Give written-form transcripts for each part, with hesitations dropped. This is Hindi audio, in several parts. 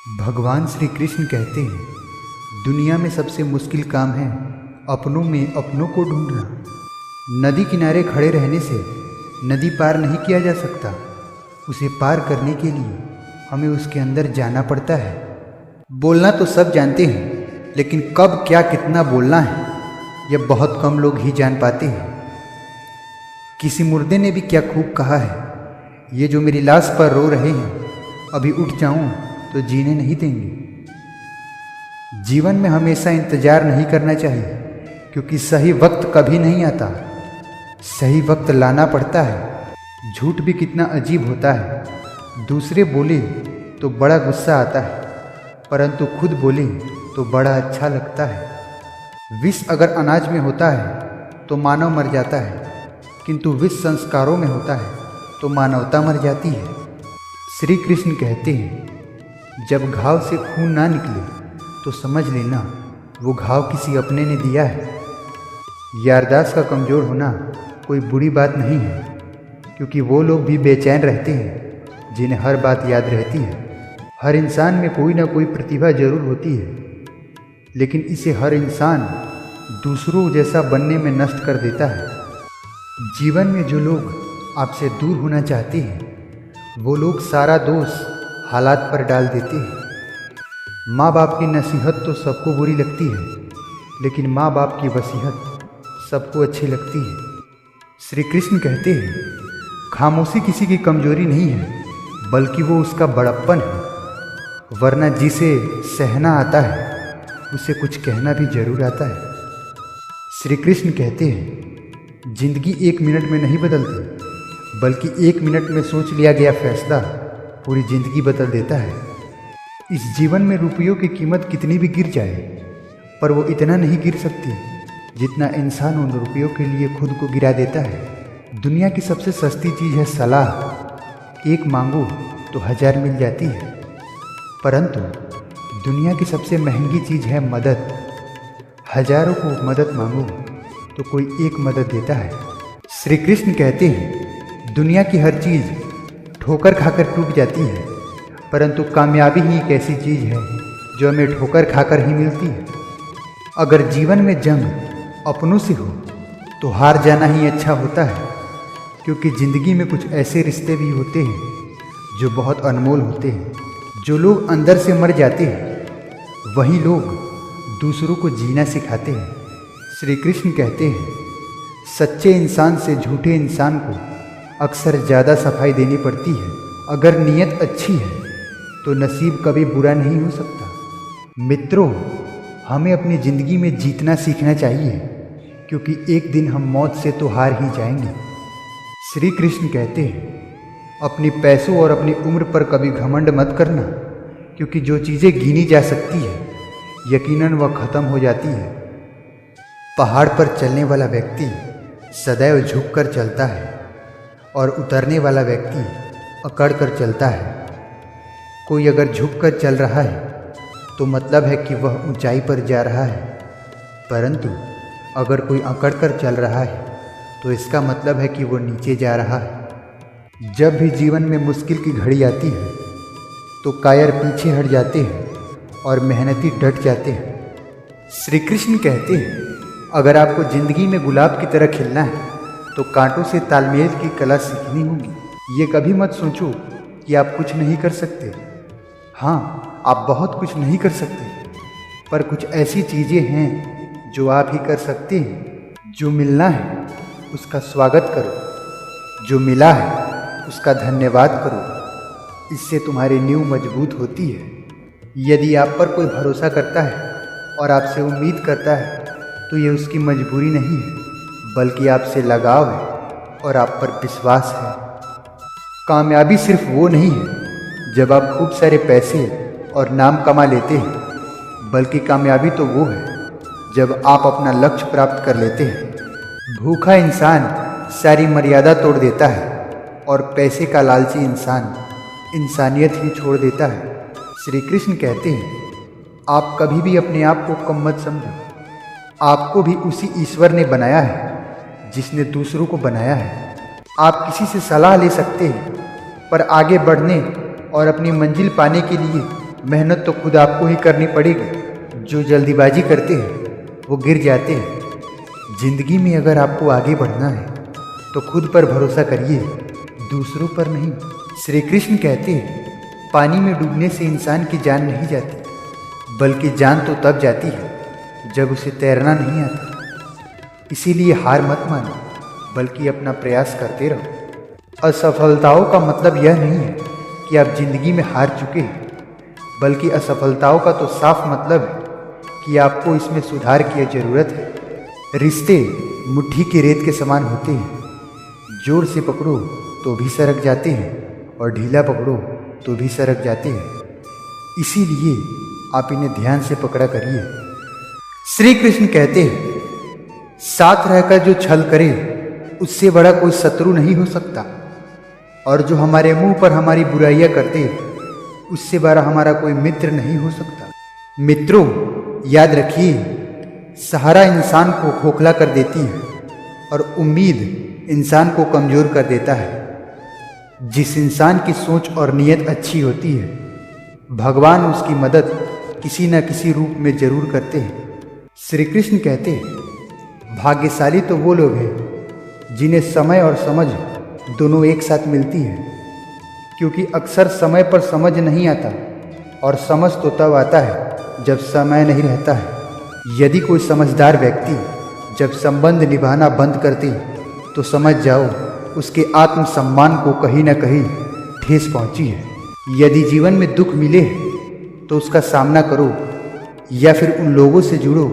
भगवान श्री कृष्ण कहते हैं, दुनिया में सबसे मुश्किल काम है अपनों में अपनों को ढूंढना। नदी किनारे खड़े रहने से नदी पार नहीं किया जा सकता। उसे पार करने के लिए हमें उसके अंदर जाना पड़ता है। बोलना तो सब जानते हैं, लेकिन कब क्या कितना बोलना है यह बहुत कम लोग ही जान पाते हैं। किसी मुर्दे ने भी क्या खूब कहा है, ये जो मेरी लाश पर रो रहे हैं, अभी उठ जाऊं तो जीने नहीं देंगे। जीवन में हमेशा इंतजार नहीं करना चाहिए, क्योंकि सही वक्त कभी नहीं आता। सही वक्त लाना पड़ता है। झूठ भी कितना अजीब होता है। दूसरे बोले तो बड़ा गुस्सा आता है, परंतु खुद बोले तो बड़ा अच्छा लगता है। विष अगर अनाज में होता है तो मानव मर जाता है, किंतु विष संस्कारों में होता है तो मानवता मर जाती है। श्री कृष्ण कहते हैं, जब घाव से खून ना निकले तो समझ लेना वो घाव किसी अपने ने दिया है। यारदाश्त का कमज़ोर होना कोई बुरी बात नहीं है, क्योंकि वो लोग भी बेचैन रहते हैं जिन्हें हर बात याद रहती है। हर इंसान में कोई ना कोई प्रतिभा जरूर होती है, लेकिन इसे हर इंसान दूसरों जैसा बनने में नष्ट कर देता है। जीवन में जो लोग आपसे दूर होना चाहते हैं, वो लोग सारा दोष हालात पर डाल देते हैं। माँ बाप की नसीहत तो सबको बुरी लगती है, लेकिन माँ बाप की वसीयत सबको अच्छी लगती है। श्री कृष्ण कहते हैं, खामोशी किसी की कमजोरी नहीं है, बल्कि वो उसका बड़प्पन है। वरना जिसे सहना आता है उसे कुछ कहना भी जरूर आता है। श्री कृष्ण कहते हैं, जिंदगी 1 मिनट में नहीं बदलती, बल्कि 1 मिनट में सोच लिया गया फैसला पूरी जिंदगी बदल देता है। इस जीवन में रुपयों की कीमत कितनी भी गिर जाए, पर वो इतना नहीं गिर सकती जितना इंसान उन रुपयों के लिए खुद को गिरा देता है। दुनिया की सबसे सस्ती चीज़ है सलाह। एक मांगो तो 1000 मिल जाती है, परंतु दुनिया की सबसे महंगी चीज़ है मदद। हजारों को मदद मांगो तो कोई एक मदद देता है। श्री कृष्ण कहते हैं, दुनिया की हर चीज़ ठोकर खाकर टूट जाती है, परंतु कामयाबी ही एक ऐसी चीज़ है जो हमें ठोकर खाकर ही मिलती है। अगर जीवन में जंग अपनों से हो तो हार जाना ही अच्छा होता है, क्योंकि ज़िंदगी में कुछ ऐसे रिश्ते भी होते हैं जो बहुत अनमोल होते हैं। जो लोग अंदर से मर जाते हैं, वही लोग दूसरों को जीना सिखाते हैं। श्री कृष्ण कहते हैं, सच्चे इंसान से झूठे इंसान को अक्सर ज़्यादा सफाई देनी पड़ती है। अगर नीयत अच्छी है तो नसीब कभी बुरा नहीं हो सकता। मित्रों, हमें अपनी ज़िंदगी में जीतना सीखना चाहिए, क्योंकि एक दिन हम मौत से तो हार ही जाएंगे। श्री कृष्ण कहते हैं, अपनी पैसों और अपनी उम्र पर कभी घमंड मत करना, क्योंकि जो चीज़ें गिनी जा सकती है यकीनन वह ख़त्म हो जाती है। पहाड़ पर चलने वाला व्यक्ति सदैव झुककर चलता है, और उतरने वाला व्यक्ति अकड़ कर चलता है। कोई अगर झुककर चल रहा है तो मतलब है कि वह ऊंचाई पर जा रहा है, परंतु अगर कोई अकड़ कर चल रहा है तो इसका मतलब है कि वो नीचे जा रहा है। जब भी जीवन में मुश्किल की घड़ी आती है तो कायर पीछे हट जाते हैं और मेहनती डट जाते हैं। श्री कृष्ण कहते हैं, अगर आपको ज़िंदगी में गुलाब की तरह खिलना है तो कांटों से तालमेल की कला सीखनी होगी। ये कभी मत सोचो कि आप कुछ नहीं कर सकते। हाँ, आप बहुत कुछ नहीं कर सकते, पर कुछ ऐसी चीज़ें हैं जो आप ही कर सकते हैं। जो मिलना है उसका स्वागत करो, जो मिला है उसका धन्यवाद करो। इससे तुम्हारी नींव मजबूत होती है। यदि आप पर कोई भरोसा करता है और आपसे उम्मीद करता है तो ये उसकी मजबूरी नहीं है, बल्कि आपसे लगाव है और आप पर विश्वास है। कामयाबी सिर्फ वो नहीं है जब आप खूब सारे पैसे और नाम कमा लेते हैं, बल्कि कामयाबी तो वो है जब आप अपना लक्ष्य प्राप्त कर लेते हैं। भूखा इंसान सारी मर्यादा तोड़ देता है, और पैसे का लालची इंसान इंसानियत ही छोड़ देता है। श्री कृष्ण कहते हैं, आप कभी भी अपने आप को कम मत समझो। आपको भी उसी ईश्वर ने बनाया है जिसने दूसरों को बनाया है। आप किसी से सलाह ले सकते हैं, पर आगे बढ़ने और अपनी मंजिल पाने के लिए मेहनत तो खुद आपको ही करनी पड़ेगी। जो जल्दीबाजी करते हैं वो गिर जाते हैं। जिंदगी में अगर आपको आगे बढ़ना है तो खुद पर भरोसा करिए, दूसरों पर नहीं। श्री कृष्ण कहते हैं, पानी में डूबने से इंसान की जान नहीं जाती, बल्कि जान तो तब जाती है जब उसे तैरना नहीं आता। इसीलिए हार मत मानो, बल्कि अपना प्रयास करते रहो। असफलताओं का मतलब यह नहीं है कि आप जिंदगी में हार चुके हैं, बल्कि असफलताओं का तो साफ मतलब है कि आपको इसमें सुधार की जरूरत है। रिश्ते मुट्ठी की रेत के समान होते हैं, जोर से पकड़ो तो भी सरक जाते हैं और ढीला पकड़ो तो भी सरक जाते हैं। इसीलिए आप इन्हें ध्यान से पकड़ा करिए। श्री कृष्ण कहते हैं, साथ रहकर जो छल करे उससे बड़ा कोई शत्रु नहीं हो सकता, और जो हमारे मुंह पर हमारी बुराइयां करते उससे बड़ा हमारा कोई मित्र नहीं हो सकता। मित्रों, याद रखिए, सहारा इंसान को खोखला कर देती है और उम्मीद इंसान को कमज़ोर कर देता है। जिस इंसान की सोच और नीयत अच्छी होती है, भगवान उसकी मदद किसी न किसी रूप में जरूर करते हैं। श्री कृष्ण कहते हैं, भाग्यशाली तो वो लोग हैं जिन्हें समय और समझ दोनों एक साथ मिलती है, क्योंकि अक्सर समय पर समझ नहीं आता और समझ तो तब आता है जब समय नहीं रहता है। यदि कोई समझदार व्यक्ति जब संबंध निभाना बंद करते तो समझ जाओ उसके आत्मसम्मान को कहीं न कहीं ठेस पहुंची है। यदि जीवन में दुख मिले तो उसका सामना करो, या फिर उन लोगों से जुड़ो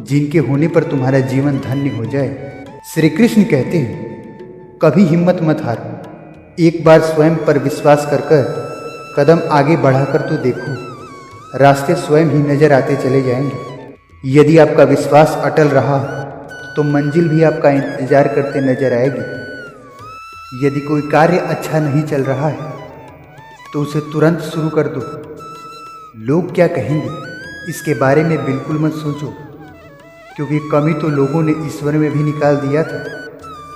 जिनके होने पर तुम्हारा जीवन धन्य हो जाए। श्री कृष्ण कहते हैं, कभी हिम्मत मत हारो, एक बार स्वयं पर विश्वास कर कदम आगे बढ़ाकर तो देखो, रास्ते स्वयं ही नजर आते चले जाएंगे। यदि आपका विश्वास अटल रहा तो मंजिल भी आपका इंतजार करते नजर आएगी। यदि कोई कार्य अच्छा नहीं चल रहा है तो उसे तुरंत शुरू कर दो। लोग क्या कहेंगे इसके बारे में बिल्कुल मत सोचो, क्योंकि कमी तो लोगों ने ईश्वर में भी निकाल दिया था,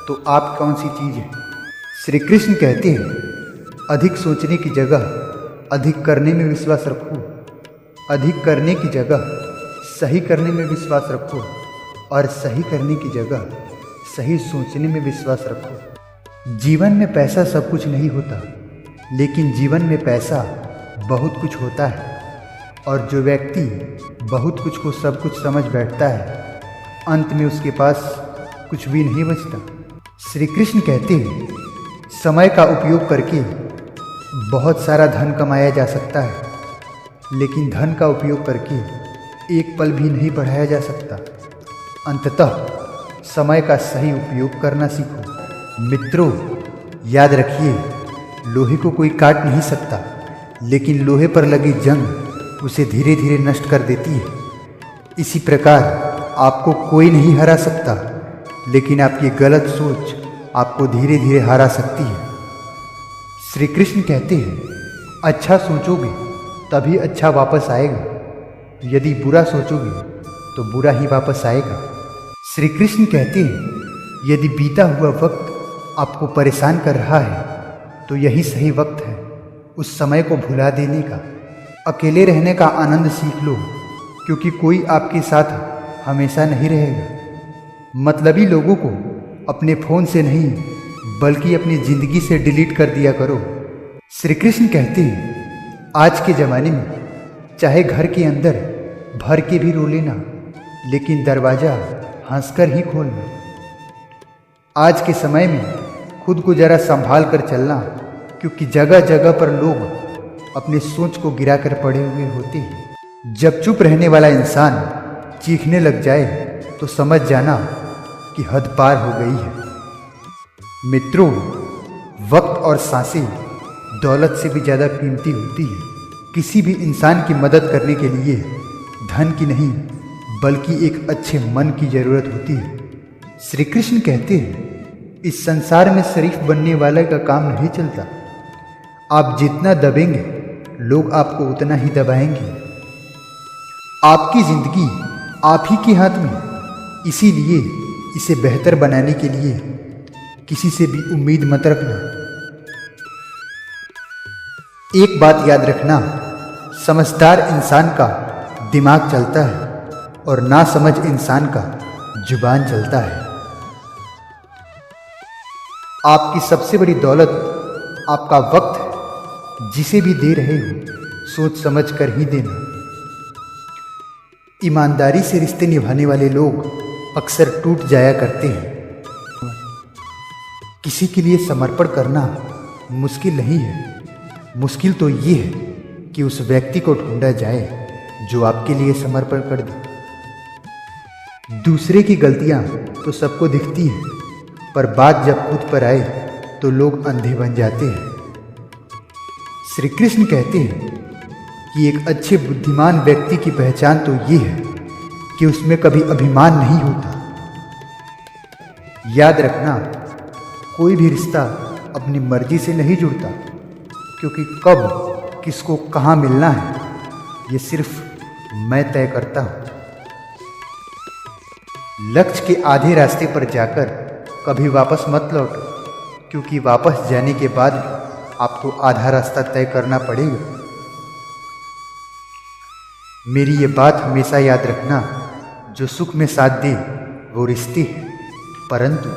तो आप कौन सी चीज़ है। श्री कृष्ण कहते हैं, अधिक सोचने की जगह अधिक करने में विश्वास रखो, अधिक करने की जगह सही करने में विश्वास रखो, और सही करने की जगह सही सोचने में विश्वास रखो। जीवन में पैसा सब कुछ नहीं होता, लेकिन जीवन में पैसा बहुत कुछ होता है, और जो व्यक्ति बहुत कुछ को सब कुछ समझ बैठता है, अंत में उसके पास कुछ भी नहीं बचता। श्री कृष्ण कहते हैं, समय का उपयोग करके बहुत सारा धन कमाया जा सकता है, लेकिन धन का उपयोग करके एक पल भी नहीं बढ़ाया जा सकता। अंततः समय का सही उपयोग करना सीखो। मित्रों, याद रखिए, लोहे को कोई काट नहीं सकता, लेकिन लोहे पर लगी जंग उसे धीरे धीरे नष्ट कर देती है। इसी प्रकार आपको कोई नहीं हरा सकता, लेकिन आपकी गलत सोच आपको धीरे धीरे हरा सकती है। श्री कृष्ण कहते हैं, अच्छा सोचोगे तभी अच्छा वापस आएगा, यदि बुरा सोचोगे तो बुरा ही वापस आएगा। श्री कृष्ण कहते हैं, यदि बीता हुआ वक्त आपको परेशान कर रहा है तो यही सही वक्त है उस समय को भुला देने का। अकेले रहने का आनंद सीख लो, क्योंकि कोई आपके साथ हमेशा नहीं रहेगा। मतलबी लोगों को अपने फ़ोन से नहीं, बल्कि अपनी ज़िंदगी से डिलीट कर दिया करो। श्री कृष्ण कहते हैं, आज के ज़माने में चाहे घर के अंदर भर के भी रो लेना, लेकिन दरवाज़ा हंसकर ही खोलना। आज के समय में खुद को जरा संभाल कर चलना, क्योंकि जगह जगह पर लोग अपने सोच को गिरा कर पड़े हुए होते हैं। जब चुप रहने वाला इंसान चीखने लग जाए तो समझ जाना कि हद पार हो गई है। मित्रों, वक्त और सांसें दौलत से भी ज़्यादा कीमती होती है। किसी भी इंसान की मदद करने के लिए धन की नहीं, बल्कि एक अच्छे मन की ज़रूरत होती है। श्री कृष्ण कहते हैं, इस संसार में शरीफ बनने वाले का काम नहीं चलता। आप जितना दबेंगे, लोग आपको उतना ही दबाएंगे। आपकी ज़िंदगी आप ही के हाथ में, इसीलिए इसे बेहतर बनाने के लिए किसी से भी उम्मीद मत रखना। एक बात याद रखना, समझदार इंसान का दिमाग चलता है और नासमझ इंसान का जुबान चलता है। आपकी सबसे बड़ी दौलत आपका वक्त है। जिसे भी दे रहे हो सोच समझ कर ही देना। ईमानदारी से रिश्ते निभाने वाले लोग अक्सर टूट जाया करते हैं। किसी के लिए समर्पण करना मुश्किल नहीं है, मुश्किल तो ये है कि उस व्यक्ति को ढूंढा जाए जो आपके लिए समर्पण कर दे। दूसरे की गलतियां तो सबको दिखती हैं, पर बात जब खुद पर आए तो लोग अंधे बन जाते हैं। श्री कृष्ण कहते हैं कि एक अच्छे बुद्धिमान व्यक्ति की पहचान तो ये है कि उसमें कभी अभिमान नहीं होता। याद रखना, कोई भी रिश्ता अपनी मर्जी से नहीं जुड़ता, क्योंकि कब किसको कहाँ मिलना है ये सिर्फ मैं तय करता हूँ। लक्ष्य के आधे रास्ते पर जाकर कभी वापस मत लौटो, क्योंकि वापस जाने के बाद आपको आधा रास्ता तय करना पड़ेगा। मेरी ये बात हमेशा याद रखना, जो सुख में साथ दे वो रिश्ते हैं, परंतु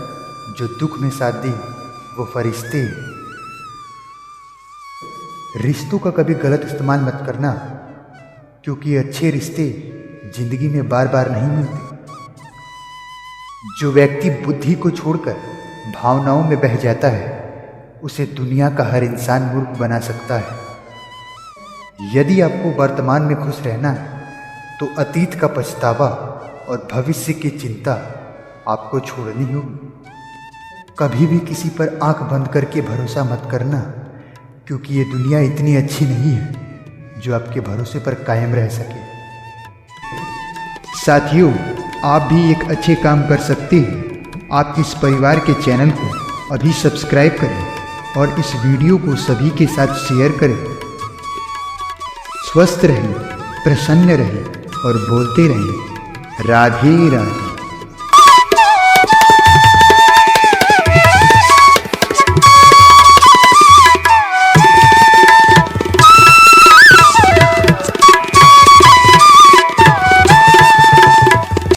जो दुख में साथ दे वो फरिश्ते हैं। रिश्तों का कभी गलत इस्तेमाल मत करना, क्योंकि अच्छे रिश्ते जिंदगी में बार बार नहीं मिलते। जो व्यक्ति बुद्धि को छोड़कर भावनाओं में बह जाता है उसे दुनिया का हर इंसान मूर्ख बना सकता है। यदि आपको वर्तमान में खुश रहना है तो अतीत का पछतावा और भविष्य की चिंता आपको छोड़नी होगी। कभी भी किसी पर आंख बंद करके भरोसा मत करना, क्योंकि ये दुनिया इतनी अच्छी नहीं है जो आपके भरोसे पर कायम रह सके। साथियों, आप भी एक अच्छे काम कर सकते हैं। आप इस परिवार के चैनल को अभी सब्सक्राइब करें और इस वीडियो को सभी के साथ शेयर करें। स्वस्थ रहें, प्रसन्न रहें और बोलते रहें राधे राधे।